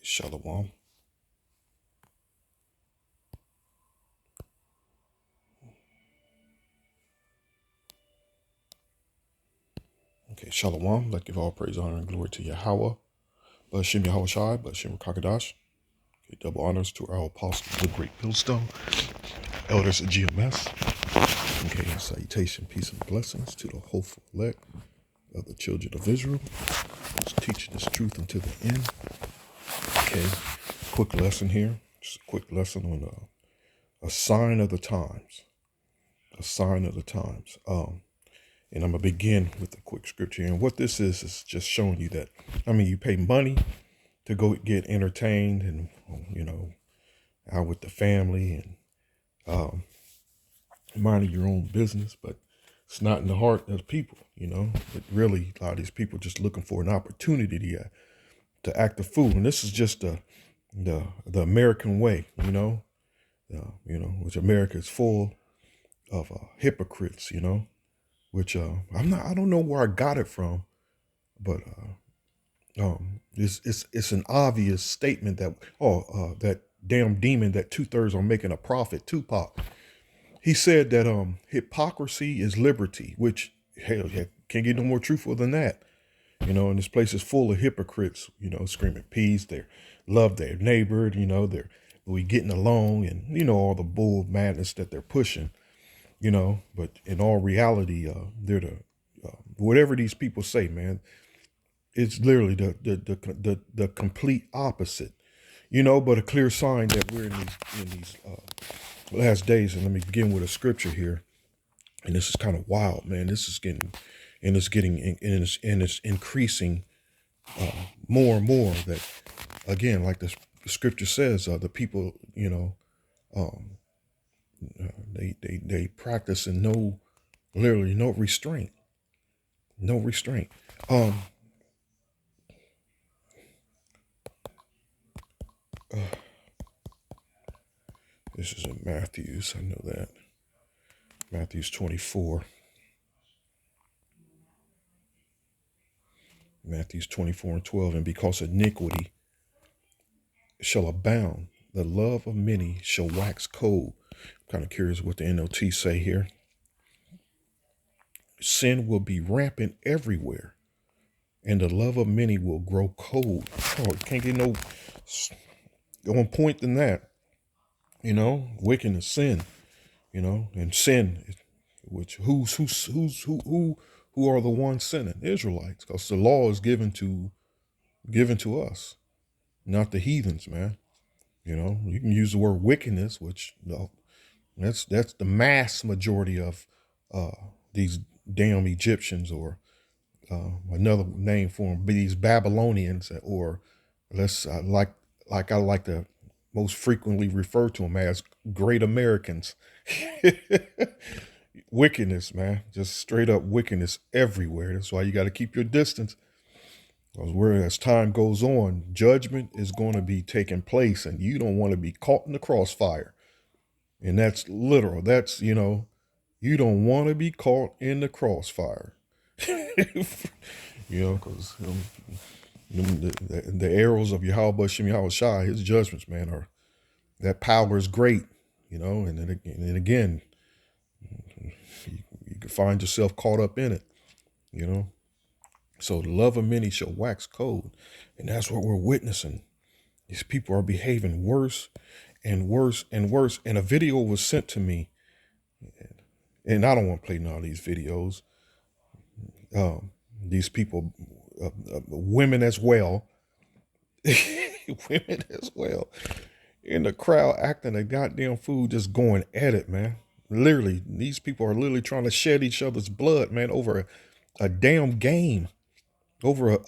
Shalom. Okay, Shalom. Let's give all praise, honor, and glory to Yahweh. Bashim Yahweh Shai, Bashim Kakadash. Okay, double honors to our apostle, the great millstone, elders of GMS. Okay, and salutation, peace, and blessings to the hopeful elect of the children of Israel, who's teaching this truth until the end. Okay, quick lesson here. Just a quick lesson on a sign of the times. A sign of the times. And I'm going to begin with a quick scripture. And what this is just showing you that, you pay money to go get entertained and, out with the family and minding your own business, but it's not in the heart of the people, But really, a lot of these people just looking for an opportunity to act a fool. And this is just the American way, which America is full of hypocrites, which I don't know where I got it from, but it's an obvious statement that that damn demon that 2/3 are making a profit, Tupac. He said that hypocrisy is liberty, which hell yeah, can't get no more truthful than that. And this place is full of hypocrites, screaming peace, they love their neighbor, we getting along, and all the bull madness that they're pushing, but in all reality, they're the whatever these people say, man, it's literally the complete opposite, but a clear sign that we're in these last days. And let me begin with a scripture here. And this is kind of wild, man. This is it's increasing more and more that, again, like the scripture says, the people, they practice in literally no restraint, no restraint. This is in Matthews. I know that. Matthews 24. Matthews 24:12. And because iniquity shall abound, the love of many shall wax cold. I'm kind of curious what the NLT say here. Sin will be rampant everywhere, and the love of many will grow cold. Oh, can't get no on point than that. Wickedness, sin. And sin, which who are the ones sinning? Israelites, because the law is given to us, not the heathens, man. You can use the word wickedness, which that's the mass majority of these damn Egyptians, or another name for them, these Babylonians, or let's I like to most frequently refer to them as great Americans. Wickedness, man, just straight up wickedness everywhere. That's why you got to keep your distance. Because as time goes on, judgment is going to be taking place, and you don't want to be caught in the crossfire. And that's literal. That's, you don't want to be caught in the crossfire. Because the arrows of Yahweh Shem Yahweh Shai, his judgments, man, that power is great, and then again, you can find yourself caught up in it, So the love of many shall wax cold. And that's what we're witnessing. These people are behaving worse and worse and worse. And a video was sent to me, and I don't want to play none of these videos. These people, women as well, women as well, in the crowd acting a goddamn fool, just going at it, man. Literally, these people are literally trying to shed each other's blood, man, over a damn game, over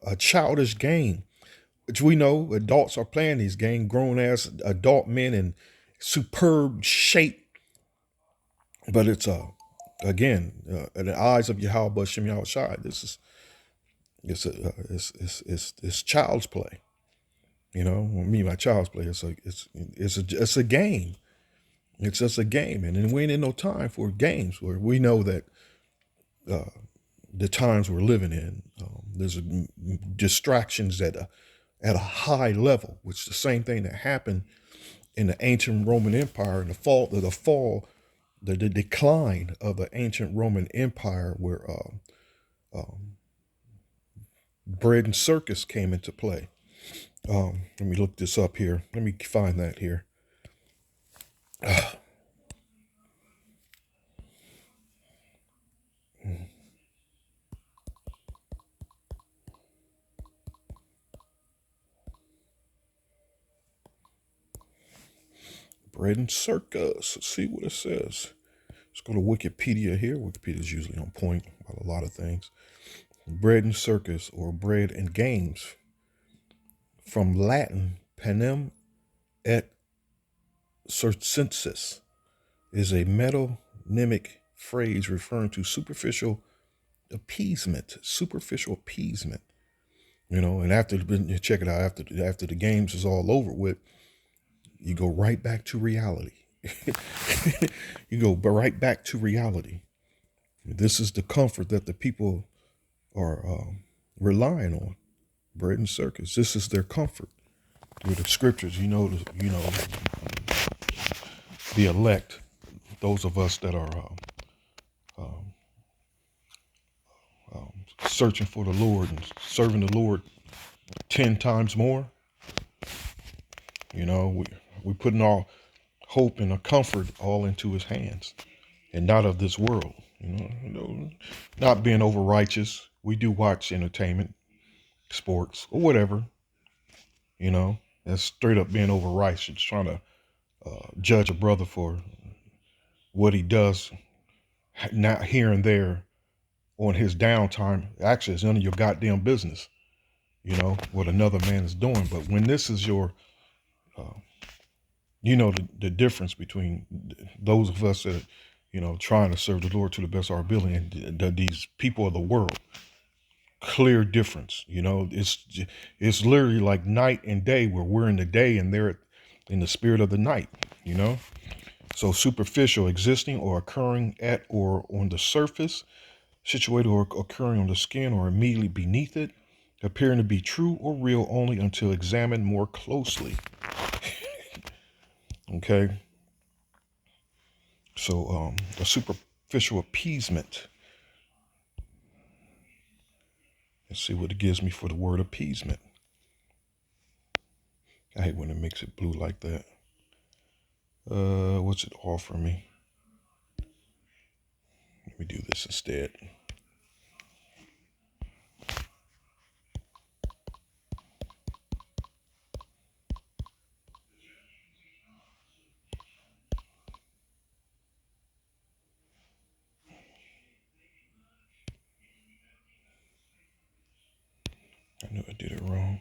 a childish game, which we know adults are playing these games, grown ass adult men in superb shape. But it's again, in the eyes of Yahweh Shem Yahweh Shai, this is it's child's play. My child's play. It's a game. It's just a game, and then we ain't in no time for games. Where we know that the times we're living in, there's distractions that at a high level, which is the same thing that happened in the ancient Roman Empire and the decline of the ancient Roman Empire, where bread and circus came into play. Let me look this up here. Let me find that here. Bread and circus. Let's see what it says. Let's go to Wikipedia here. Wikipedia is usually on point about a lot of things. Bread and circus, or bread and games, from Latin panem et circenses, is a metonymic phrase referring to superficial appeasement. Superficial appeasement. You know, and after, check it out, after the games is all over with, you go right back to reality. You go right back to reality. This is the comfort that the people are relying on. Bread and circus. This is their comfort. With the scriptures, the elect, those of us that are searching for the Lord and serving the Lord 10 times more. You know, we putting our hope and our comfort all into his hands and not of this world. Not being over righteous. We do watch entertainment, sports, or whatever. That's straight up being over righteous, trying to judge a brother for what he does, not here and there on his downtime. Actually, it's none of your goddamn business, what another man is doing. But when this is your, the difference between those of us that, trying to serve the Lord to the best of our ability and these people of the world, clear difference. It's literally like night and day, where we're in the day and they're in the spirit of the night, So superficial, existing or occurring at or on the surface, situated or occurring on the skin or immediately beneath it, appearing to be true or real only until examined more closely. Okay. So a superficial appeasement. Let's see what it gives me for the word appeasement. I hate when it makes it blue like that. What's it offer me? Let me do this instead. I knew I did it wrong.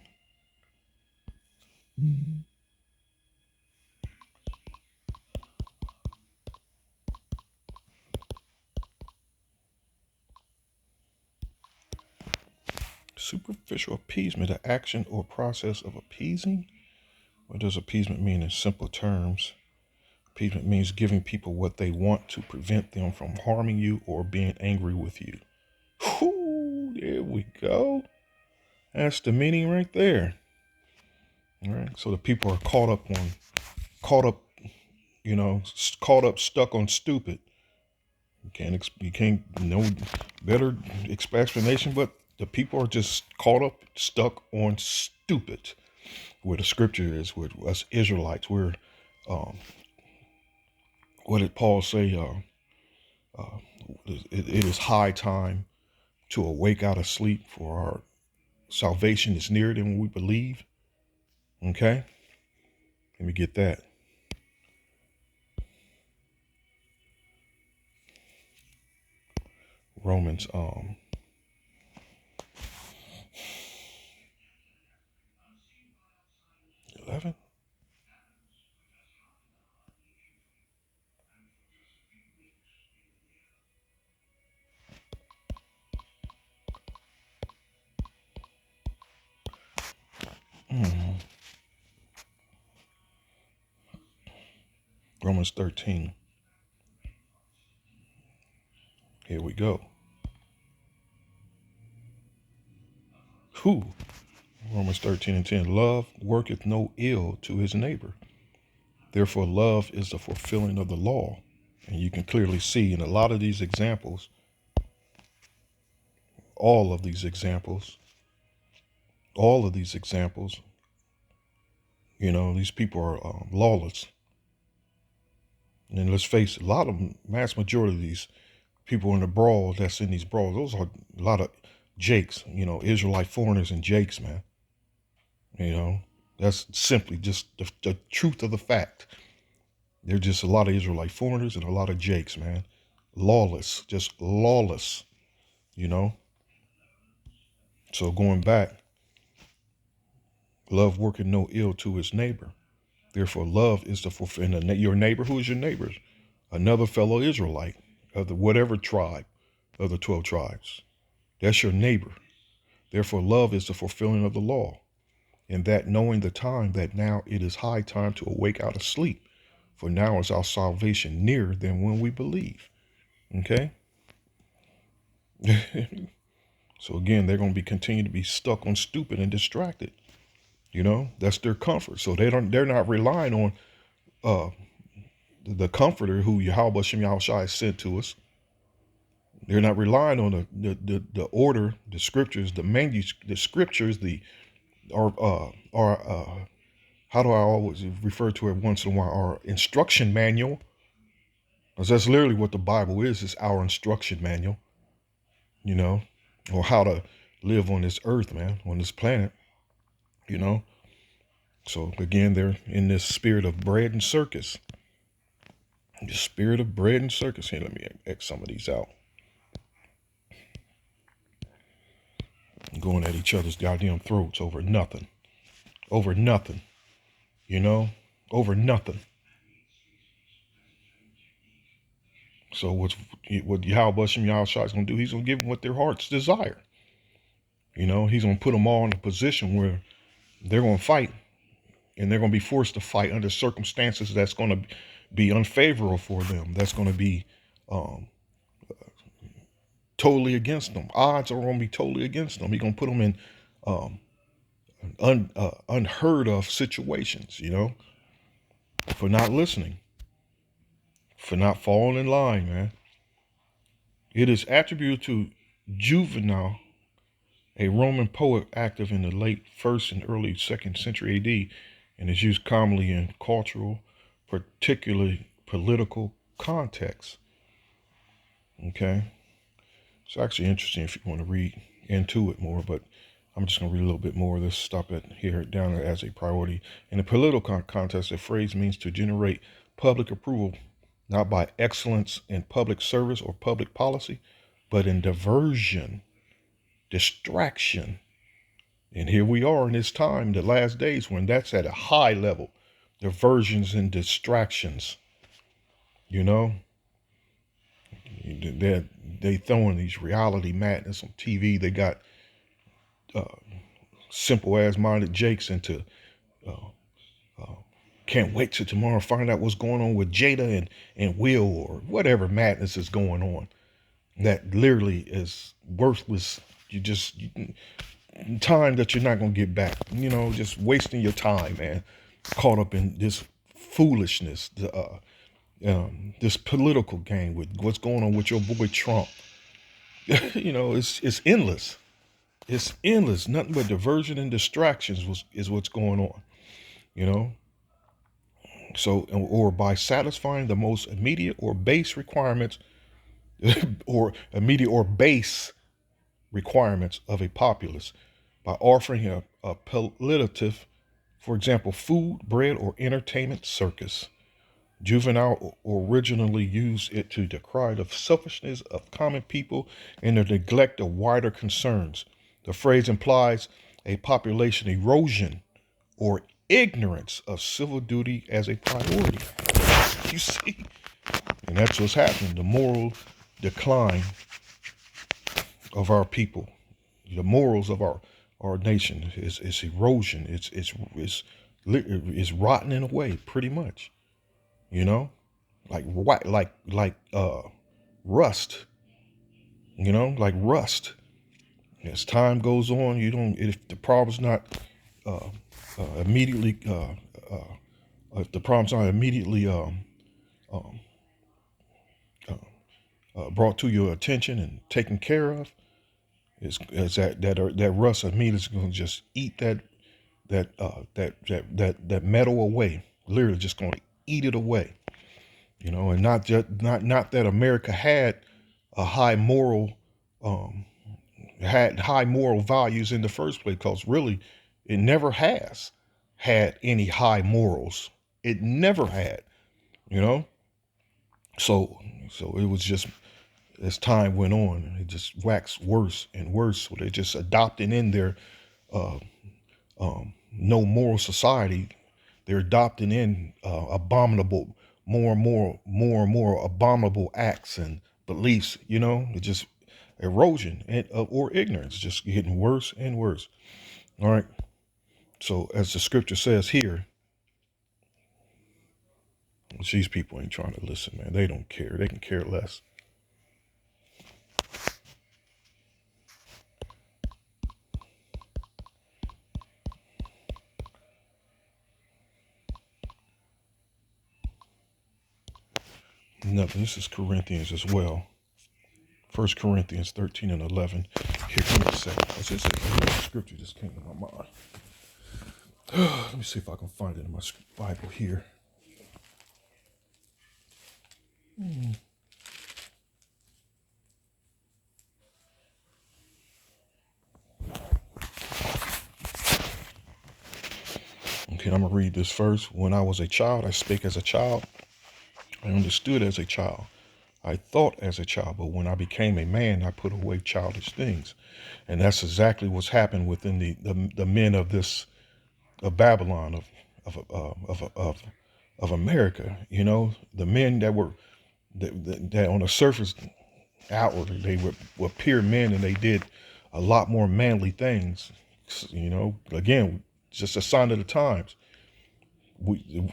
Superficial appeasement, the action or process of appeasing. What does appeasement mean in simple terms? Appeasement means giving people what they want to prevent them from harming you or being angry with you. Whoo, there we go. That's the meaning right there. All right. So the people are caught up, stuck on stupid. You can't no better explanation, but the people are just caught up, stuck on stupid. Where the scripture is, with us Israelites, we're, what did Paul say? It is high time to awake out of sleep, for our salvation is nearer than we believe. Okay? Let me get that. Romans 11. Romans 13. Here we go. Who? Romans 13:10. Love worketh no ill to his neighbor. Therefore, love is the fulfilling of the law. And you can clearly see in a lot of these examples, all of these examples, these people are lawless. And let's face it, a lot of them, mass majority of these people in the brawl that's in these brawls, those are a lot of jakes, Israelite foreigners and jakes, man. That's simply just the truth of the fact. There's just a lot of Israelite foreigners and a lot of jakes, man. Lawless, just lawless, So going back, love working no ill to his neighbor. Therefore, love is the fulfilling. Your neighbor, who is your neighbor? Another fellow Israelite of the whatever tribe of the 12 tribes. That's your neighbor. Therefore, love is the fulfilling of the law. And that knowing the time that now it is high time to awake out of sleep. For now is our salvation nearer than when we believe. Okay? So again, they're going to continue to be stuck on stupid and distracted. That's their comfort. So they're not relying on the comforter who Yahweh Shem Yahushai sent to us. They're not relying on the order, the scriptures, the scriptures, how do I always refer to it once in a while, our instruction manual. Because that's literally what the Bible is our instruction manual, or how to live on this earth, man, on this planet, So again, they're in this spirit of bread and circus. The spirit of bread and circus. Here, let me X some of these out. Going at each other's goddamn throats over nothing. Over nothing. Over nothing. So what Yahweh Shem Yahushua is going to do, he's going to give them what their hearts desire. He's going to put them all in a position where they're going to fight, and they're going to be forced to fight under circumstances that's going to be unfavorable for them. That's going to be totally against them. Odds are going to be totally against them. He's going to put them in unheard of situations, for not listening, for not falling in line, man. It is attributed to Juvenal, a Roman poet active in the late 1st and early 2nd century AD, and is used commonly in cultural, particularly political contexts. Okay? It's actually interesting if you want to read into it more, but I'm just going to read a little bit more of this, stop it here, down as a priority. In a political context, a phrase means to generate public approval, not by excellence in public service or public policy, but in diversion, distraction. And here we are in this time, the last days, when that's at a high level, diversions and distractions. They throwing these reality madness on TV. They got simple ass minded jakes into can't wait till tomorrow to find out what's going on with Jada and Will, or whatever madness is going on. That literally is worthless. Time that you're not going to get back. Just wasting your time, man. Caught up in this foolishness, this political game with what's going on with your boy Trump. It's endless. It's endless. Nothing but diversion and distractions is what's going on. So, or by satisfying the most immediate or base requirements, or immediate or base requirements of a populace, by offering a palliative, for example, food, bread, or entertainment circus. Juvenal originally used it to decry the selfishness of common people and the neglect of wider concerns. The phrase implies a population erosion or ignorance of civil duty as a priority. You see? And that's what's happening. The moral decline of our people, the morals of our nation is erosion. It's rotting away, pretty much. Like rust. Like rust. As time goes on, you don't. If the problem's not uh, immediately, if the problem's not immediately um, brought to your attention and taken care of, is that rust of meat is going to just eat that metal away. Literally, just going to eat it away. And not that America a high moral um, had high moral values in the first place, because really, it never has had any high morals. It never had. You know, so it was just, as time went on, it just waxed worse and worse. So they're just adopting in their uh, no moral society. They're adopting in abominable, more and more abominable acts and beliefs. It's just erosion or ignorance, just getting worse and worse. All right. So as the scripture says here, these people ain't trying to listen, man. They don't care. They can care less. No, this is Corinthians as well. 1 Corinthians 13 and 11. Here, give me a second. This is a scripture just came to my mind. Let me see if I can find it in my Bible here. Okay, I'm going to read this first. When I was a child, I spake as a child. I understood as a child. I thought as a child, but when I became a man, I put away childish things. And that's exactly what's happened within the men of this of Babylon of America. The men that on the surface, outwardly, they were pure men, and they did a lot more manly things. Again, just a sign of the times.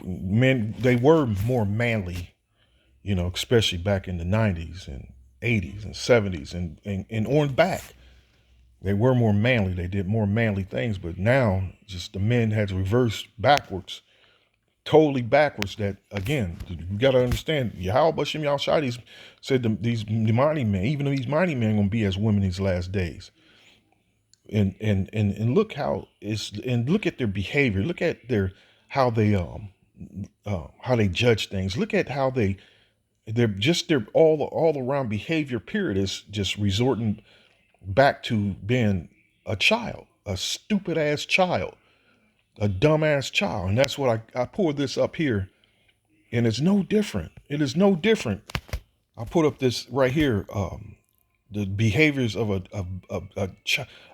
Men, they were more manly, especially back in the 90s and 80s and 70s and on back. They were more manly. They did more manly things. But now, just the men had reversed backwards, totally backwards. That, again, you got to understand, Yahweh Bashim Yahshai said these mighty men, even these mighty men, are going to be as women these last days. And look look at their behavior. Look at how they judge things. Look at how they're all around behavior period is just resorting back to being a child, a stupid ass child, a dumb ass child. And that's what I poured this up here, and it's no different. It is no different. I put up this right here, the behaviors of a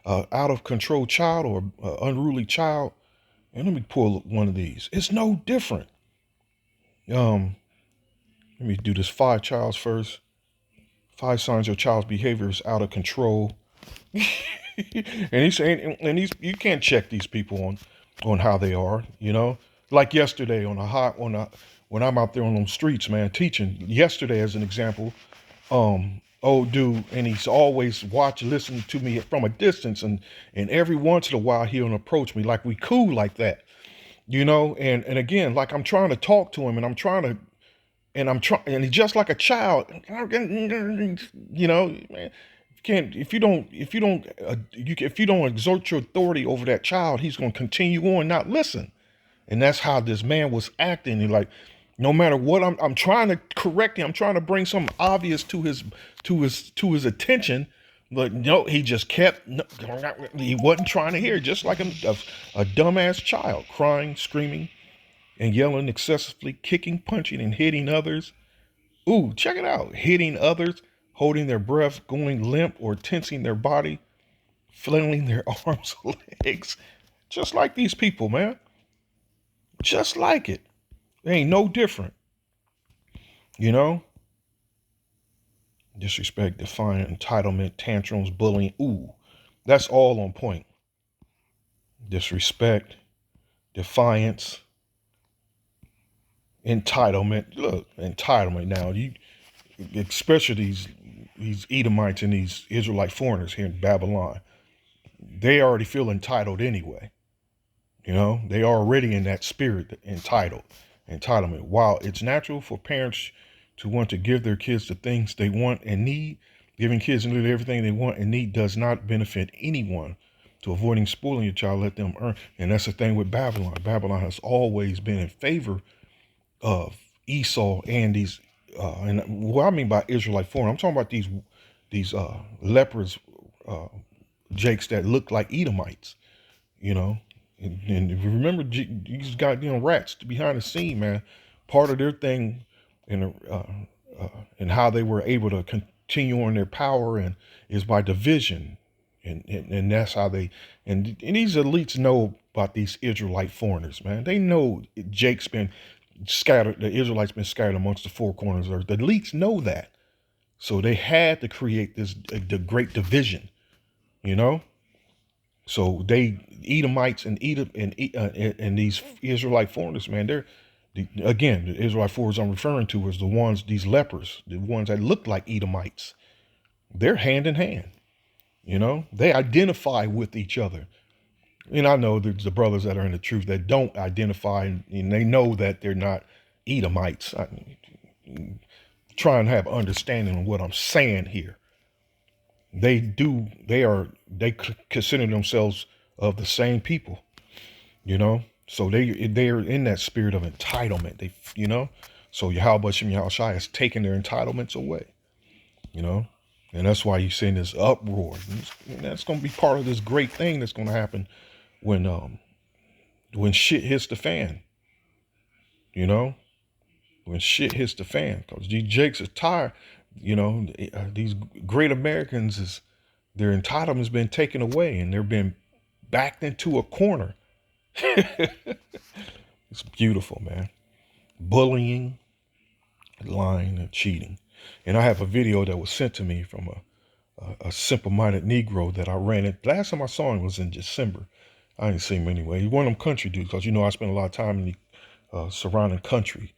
out of control child or unruly child. And let me pull one of these. It's no different. Let me do this 5 childs first. 5 signs your child's behavior is out of control. And he's saying, and you can't check these people on how they are, Like yesterday when I'm out there on them streets, man, teaching. Yesterday, as an example, old dude, and he's always listening to me from a distance, and every once in a while he'll approach me like we cool like that, and again, like I'm trying to talk to him, and and he's just like a child, man. If you don't exert your authority over that child, he's going to continue on, not listen. And that's how this man was acting. And like, no matter what, I'm trying to correct him. I'm trying to bring something obvious to his attention, but no, he just kept. He wasn't trying to hear. Just like a dumbass child, crying, screaming, and yelling excessively, kicking, punching, and hitting others. Ooh, check it out. Hitting others, holding their breath, going limp, or tensing their body, flailing their arms, legs. Just like these people, man. Just like it. They ain't no different. Disrespect, defiant, entitlement, tantrums, bullying. Ooh, that's all on point. Disrespect, defiance, entitlement. Look, entitlement now. Especially these Edomites and these Israelite foreigners here in Babylon. they already feel entitled anyway. You know, they are already in that spirit, entitlement. While it's natural for parents to want to give their kids the things they want and need, giving kids and everything they want and need does not benefit anyone. To avoiding spoiling your child, let them earn. And that's the thing with Babylon. Babylon has always been in favor of Esau and these, and what I mean by Israelite foreign, I'm talking about these lepers, jakes that look like Edomites, you know. And if you remember, these goddamn rats behind the scene, man, part of their thing and how they were able to continue on their power and is by division. And that's how and these elites know about these Israelite foreigners, man. They know Jake's been scattered, the Israelites been scattered amongst the four corners of the earth. The elites know that. So they had to create the great division, you know? So they Edomites and these Israelite foreigners, man, again, the Israelite foreigners I'm referring to is the ones, these lepers, the ones that look like Edomites. They're hand in hand, you know? They identify with each other. And I know there's the brothers that are in the truth that don't identify and they know that they're not Edomites. Try and have understanding of what I'm saying here. They consider themselves of the same people, you know? So they're in that spirit of entitlement. So Yahweh Shem Yahushua has taken their entitlements away, you know? And that's why you're seeing this uproar. And that's going to be part of this great thing that's going to happen when shit hits the fan, you know? When shit hits the fan. Because these Jakes are tired, you know, these great Americans their entitlement has been taken away and they're being backed into a corner. It's beautiful, man. Bullying, lying, and cheating. And I have a video that was sent to me from a simple-minded Negro that I ran it. Last time I saw him was in December. I didn't see him anyway. He's one of them country dudes because, you know, I spent a lot of time in the surrounding country,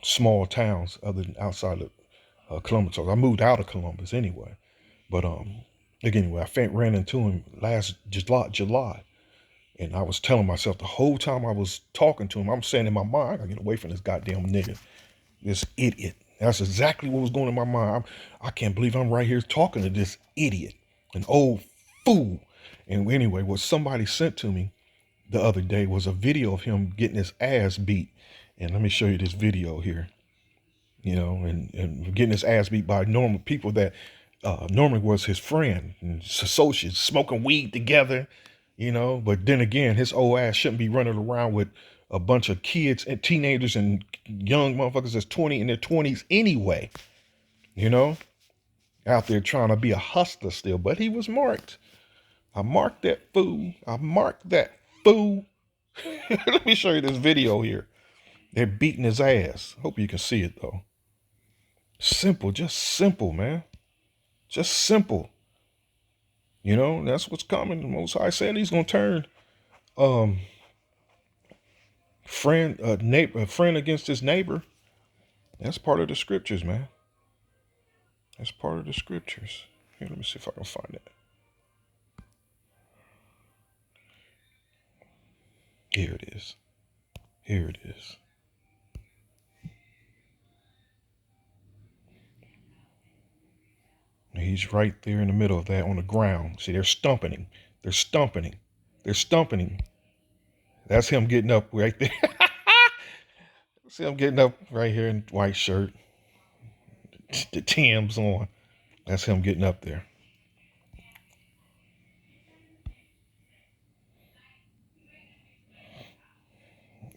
small towns other than outside of Columbus. So I moved out of Columbus anyway. But anyway, I ran into him last July. And I was telling myself the whole time I was talking to him, I'm saying in my mind, I gotta get away from this goddamn nigga, this idiot. That's exactly what was going in my mind. I can't believe I'm right here talking to this idiot, an old fool. And anyway, what somebody sent to me the other day was a video of him getting his ass beat. And let me show you this video here. You know, and getting his ass beat by normal people that normally was his friend and his associates, smoking weed together, you know. But then again, his old ass shouldn't be running around with a bunch of kids and teenagers and young motherfuckers that's 20 in their 20s anyway, you know, out there trying to be a hustler still. But he was marked. I marked that fool. Let me show you this video here. They're beating his ass. Hope you can see it though. Simple, just simple, man. Just simple. You know, that's what's coming. The Most High said he's gonna turn a friend against his neighbor. That's part of the scriptures, man. That's part of the scriptures. Here, let me see if I can find it. Here it is. Here it is. He's right there in the middle of that on the ground. See, they're stumping him. They're stumping him. They're stumping him. That's him getting up right there. See him getting up right here in white shirt. The Tim's on. That's him getting up there.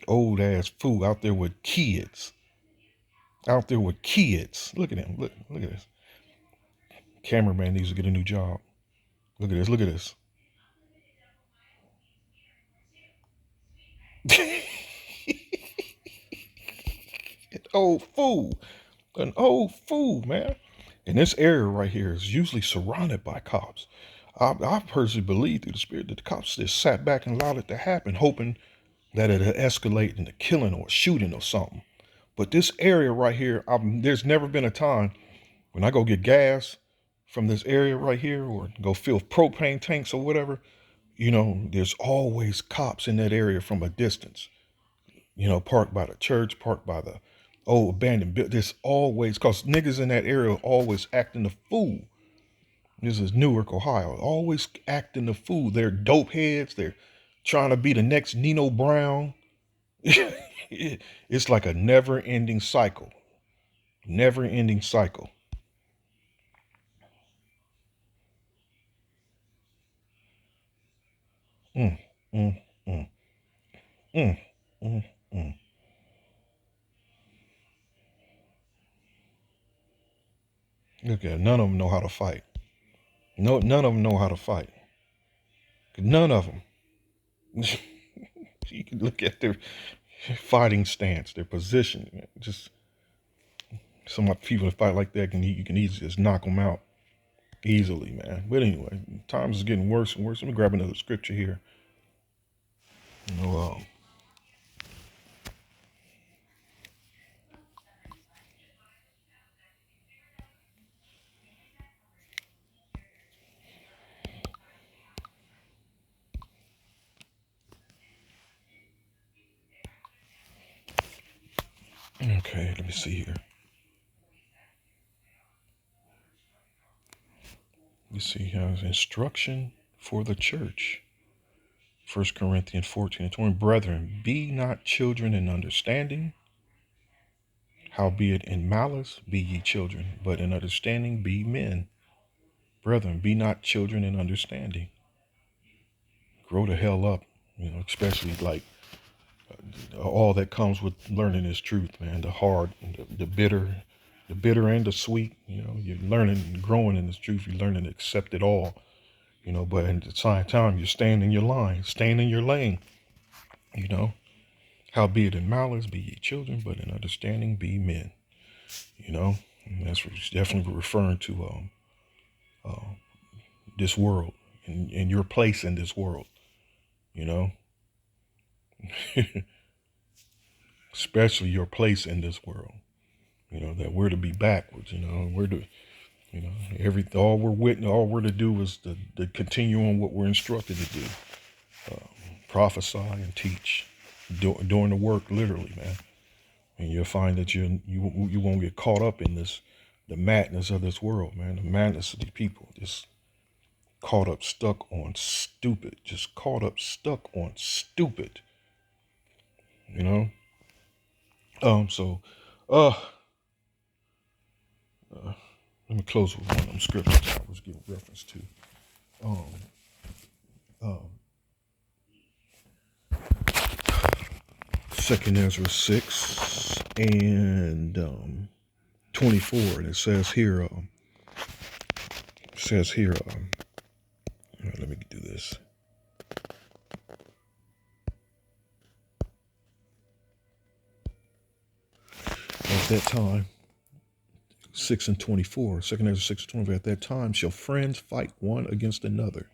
Old ass fool out there with kids. Out there with kids. Look at him. Look at this. Cameraman needs to get a new job. Look at this. Look at this. An old fool, man. And this area right here is usually surrounded by cops. I personally believe through the spirit that the cops just sat back and allowed it to happen, hoping that it'd escalate into killing or shooting or something. But this area right here, there's never been a time when I go get gas from this area right here, or go fill propane tanks or whatever, there's always cops in that area from a distance. Parked by the church, parked by the old abandoned building. There's always, because niggas in that area are always acting the fool. This is Newark, Ohio. Always acting the fool. They're dope heads. They're trying to be the next Nino Brown. It's like a never-ending cycle. Never-ending cycle. Mm, mm, mm, mm, mm, mm. Look at it. None of them know how to fight. No, none of them know how to fight. None of them. You can look at their fighting stance, their position. Just some people that fight like that you can easily just knock them out easily, man. But anyway, times is getting worse and worse. Let me grab another scripture here. You know, okay, let me see here. You see how instruction for the church. 1 Corinthians 14:20. Brethren, be not children in understanding, howbeit in malice be ye children, but in understanding be men. Brethren, be not children in understanding. Grow the hell up, especially like all that comes with learning this truth, man. The hard, the bitter, and the sweet. You're learning and growing in this truth. You're learning to accept it all. But at the same time, you're staying in your line, staying in your lane. Howbeit in malice be ye children, but in understanding be men. And that's definitely referring to this world and your place in this world. Especially your place in this world. That we're to be backwards. We're to, all we're to do is to continue on what we're instructed to do. Prophesy and teach, doing the work literally, man. And you'll find that you won't get caught up in the madness of this world, man. The madness of the people, just caught up, stuck on stupid. So, let me close with one of them scriptures I was giving reference to. Um, um, 2 Ezra 6 and 24, and it says here, let me do this. At that time, 6 and 24, 2 Ezra 6 and 24, at that time shall friends fight one against another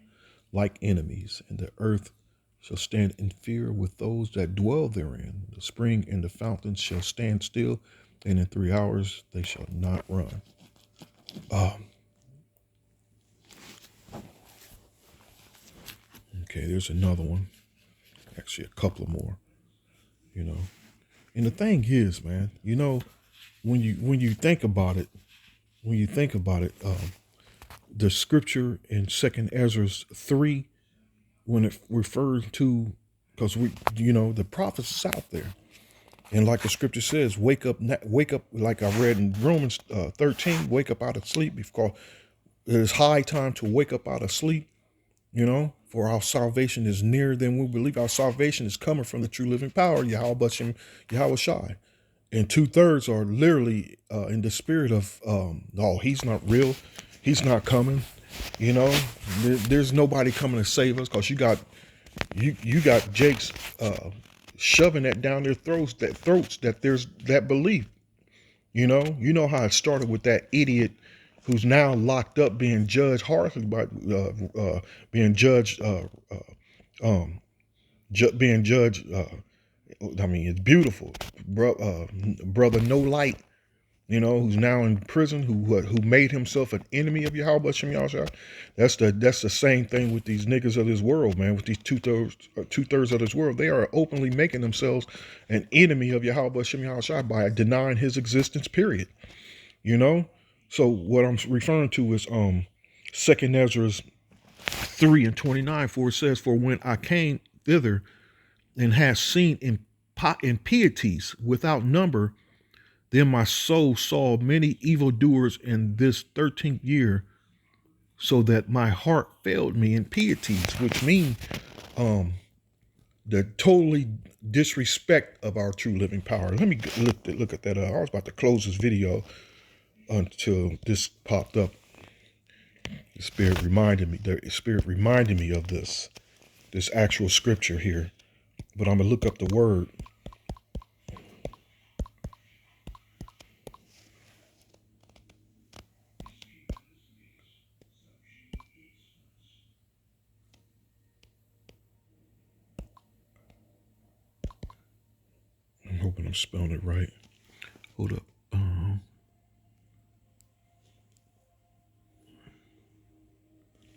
like enemies, and the earth shall stand in fear with those that dwell therein. The spring and the fountains shall stand still, and in 3 hours they shall not run. Okay, there's another one. Actually, a couple more. And the thing is, man, when you think about it, the scripture in 2 Ezra 3, when it refers to, because the prophets is out there, and like the scripture says, wake up, like I read in Romans 13, wake up out of sleep, because it is high time to wake up out of sleep, for our salvation is nearer than we believe. Our salvation is coming from the true living power, Yahweh Shai. And 2/3 are literally in the spirit of, oh, he's not real. He's not coming. There's nobody coming to save us, because you got Jake's shoving that down their throats that there's that belief. How it started with that idiot who's now locked up being judged harshly by being judged being judged. I mean, it's beautiful, brother. No light. who's now in prison, who made himself an enemy of Yahweh Shem Yahshua. That's the same thing with these niggas of this world, man. With these two-thirds of this world, they are openly making themselves an enemy of Yahweh Shem Yahshua by denying his existence. Period. So what I'm referring to is Second Ezra 3:29, for it says, "For when I came thither and had seen impieties without number, then my soul saw many evildoers in this 13th year, so that my heart failed me in pieties," which mean the totally disrespect of our true living power. Let me look at that. I was about to close this video until this popped up. The Spirit reminded me of this actual scripture here. But I'm gonna look up the word. I'm hoping I'm spelling it right. Hold up.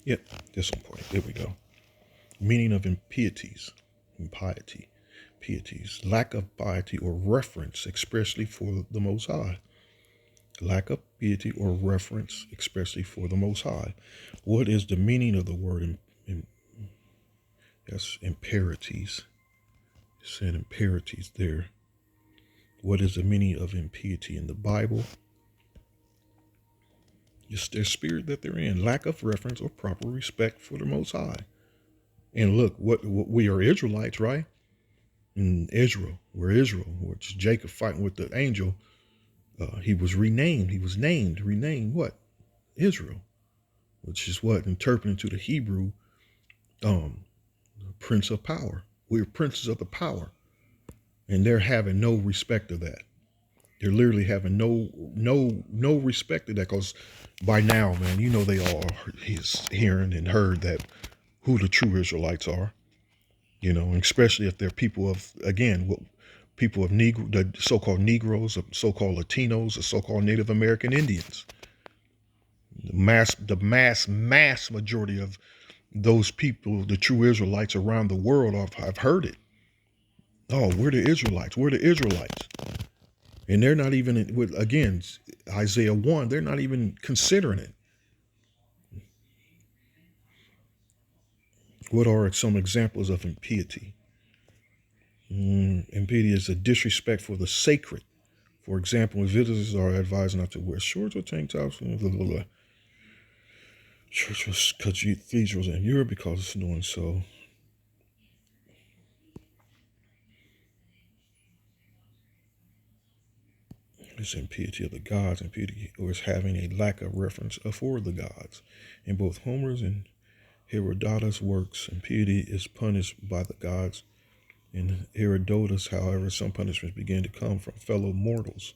Yep, this one point. There we go. Meaning of impieties, pieties, lack of piety or reverence expressly for the Most High. Lack of piety or reverence expressly for the Most High. What is the meaning of the word yes, impurities? It's saying impurities there. What is the meaning of impiety in the Bible? It's their spirit that they're in, lack of reverence or proper respect for the Most High. And look, what we are Israelites, right? In Israel, we're Israel, which Jacob fighting with the angel. He was renamed. He was renamed what? Israel, which is what interpreting to the Hebrew, Prince of Power. We're princes of the power, and they're having no respect of that. They're literally having no respect of that, because by now, man, they all is hearing and heard that who the true Israelites are. Especially if they're people of, again, people of Negro, the so-called Negroes, the so-called Latinos, the so-called Native American Indians. The mass majority of those people, the true Israelites around the world, have heard it. Oh, we're the Israelites. We're the Israelites. And they're not even, again, Isaiah 1, they're not even considering it. What are some examples of impiety? Impiety is a disrespect for the sacred. For example, visitors are advised not to wear shorts or tank tops. Churches, cathedrals in Europe because it's doing so. It's impiety of the gods, impiety, or is having a lack of reference for the gods. In both Homer's and Herodotus' works, impiety is punished by the gods. In Herodotus, however, some punishments begin to come from fellow mortals.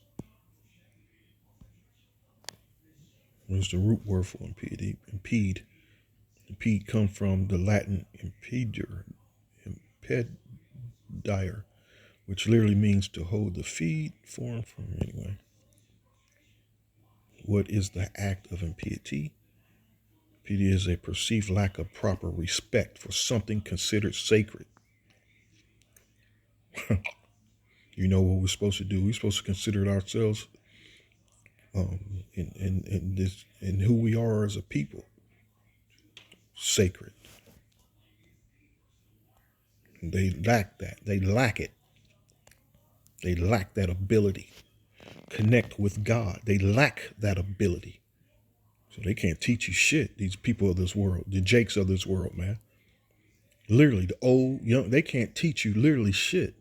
Where's the root word for impiety? Impede. Impede comes from the Latin impedire, which literally means to hold the feet, form from anyway. What is the act of impiety? Impiety is a perceived lack of proper respect for something considered sacred. You know what we're supposed to do? We're supposed to consider ourselves in who we are as a people sacred. They lack that. They lack it. They lack that ability. Connect with God. They lack that ability. So they can't teach you shit. These people of this world, the Jakes of this world, man. Literally, the old, young, they can't teach you literally shit.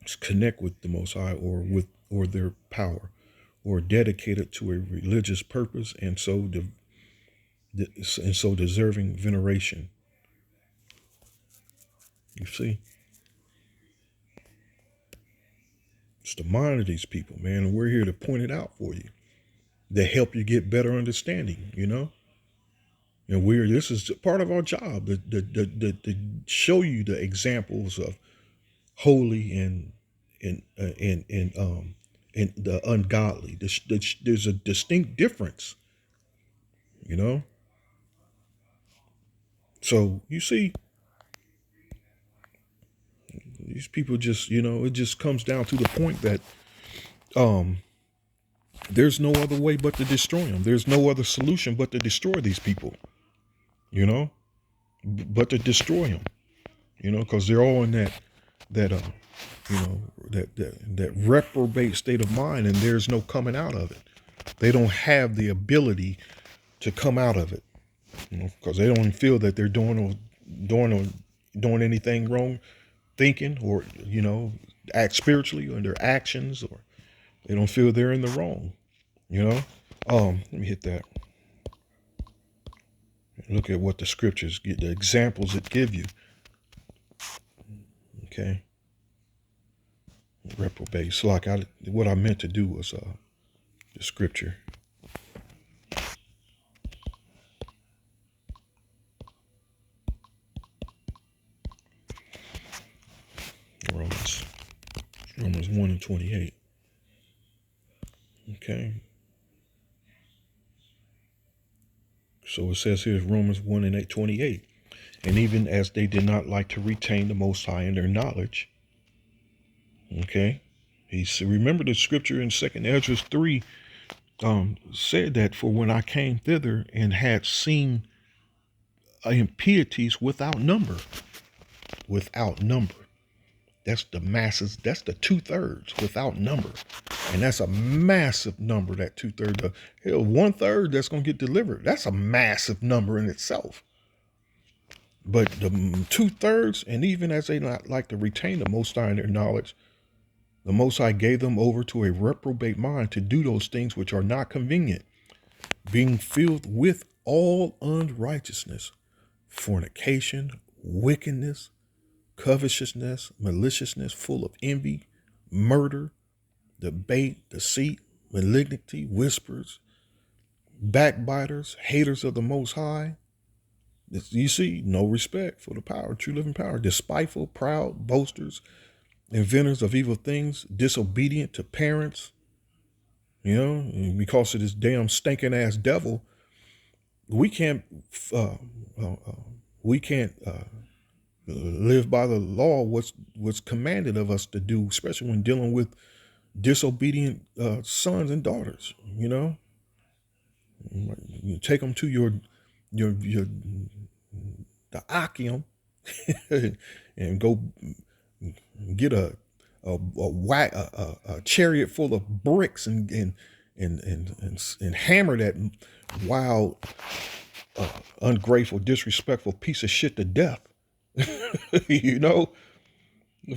Just connect with the Most High or their power, or dedicated to a religious purpose, and so deserving veneration. You see, it's the mind of these people, man, and we're here to point it out for you, to help you get better understanding. And this is part of our job to show you the examples of holy and and the ungodly. There's a distinct difference, you know. So you see, these people just, it just comes down to the point that um, there's no other way but to destroy them. There's no other solution but to destroy these people, you know, but to destroy them, because they're all in that that reprobate state of mind, and there's no coming out of it. They don't have the ability to come out of it, because they don't feel that they're doing anything wrong, thinking, or act spiritually, or their actions, or they don't feel they're in the wrong. Let me hit that. Look at what the scriptures get, the examples it give you. Okay. Reprobate. So what I meant to do was the scripture. Romans 1 and 28. Okay. So it says here, Romans 1 and 28. And even as they did not like to retain the Most High in their knowledge. Okay. Remember the scripture in 2nd Ezra 3 said that, for when I came thither and had seen impieties without number. Without number. That's the masses. That's the 2/3 without number. And that's a massive number, that 2/3. Hell, 1/3 that's going to get delivered. That's a massive number in itself. But the 2/3, and even as they not like to retain the Most High in their knowledge, the Most High gave them over to a reprobate mind to do those things which are not convenient, being filled with all unrighteousness, fornication, wickedness, covetousness, maliciousness, full of envy, murder, debate, deceit, malignity, whispers, backbiters, haters of the Most High. You see, no respect for the power, true living power, despiteful, proud, boasters, inventors of evil things, disobedient to parents, because of this damn stinking ass devil. We can't live by the law, what's commanded of us to do, especially when dealing with disobedient sons and daughters. You take them to your the Akim and go get a chariot full of bricks and hammer that wild, ungrateful, disrespectful piece of shit to death.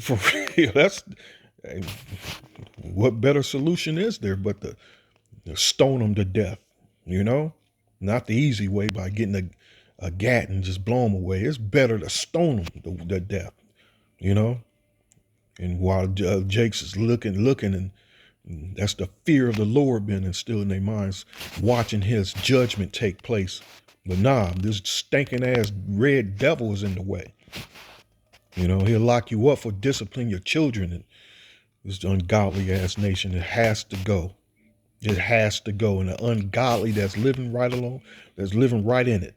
For real, that's what better solution is there but to stone them to death, not the easy way by getting a gat and just blow them away. It's better to stone them to death, and while Jake's is looking, and that's the fear of the Lord being instilled in their minds, watching his judgment take place. But nah, this stinking ass red devil is in the way. He'll lock you up for disciplining your children. And this ungodly ass nation, it has to go. It has to go. And the ungodly that's living right along, that's living right in it,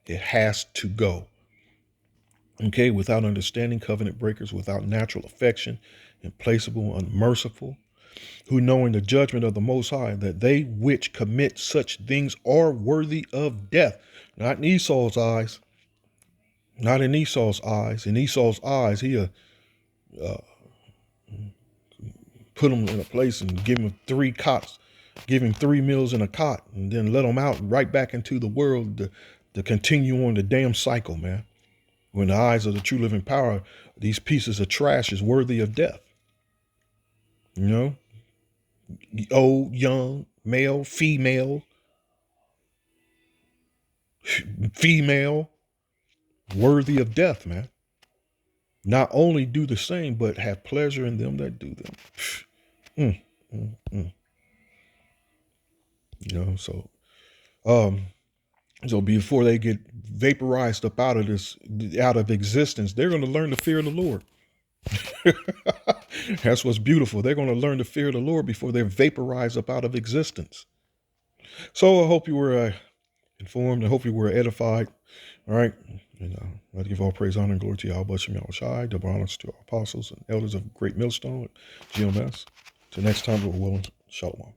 it has to go. Okay, without understanding, covenant breakers, without natural affection, implacable, unmerciful, who knowing the judgment of the Most High, that they which commit such things are worthy of death. Not in Esau's eyes. Not in Esau's eyes. In Esau's eyes, he'll put him in a place and give him 3 cots, give him 3 meals in a cot, and then let him out right back into the world to continue on the damn cycle, man. When the eyes of the true living power, these pieces of trash is worthy of death. Old, young, male, female, worthy of death, man. Not only do the same, but have pleasure in them that do them. So before they get vaporized up out of existence, they're going to learn the fear of the Lord. That's what's beautiful. They're going to learn to fear the Lord before they vaporize up out of existence. So I hope you were informed. I hope you were edified. All right. And I'd give all praise, honor, and glory to Yahweh Shem Yahushai, double honors to our apostles and elders of Great Millstone, GMS. Till next time, we're willing. Shalom.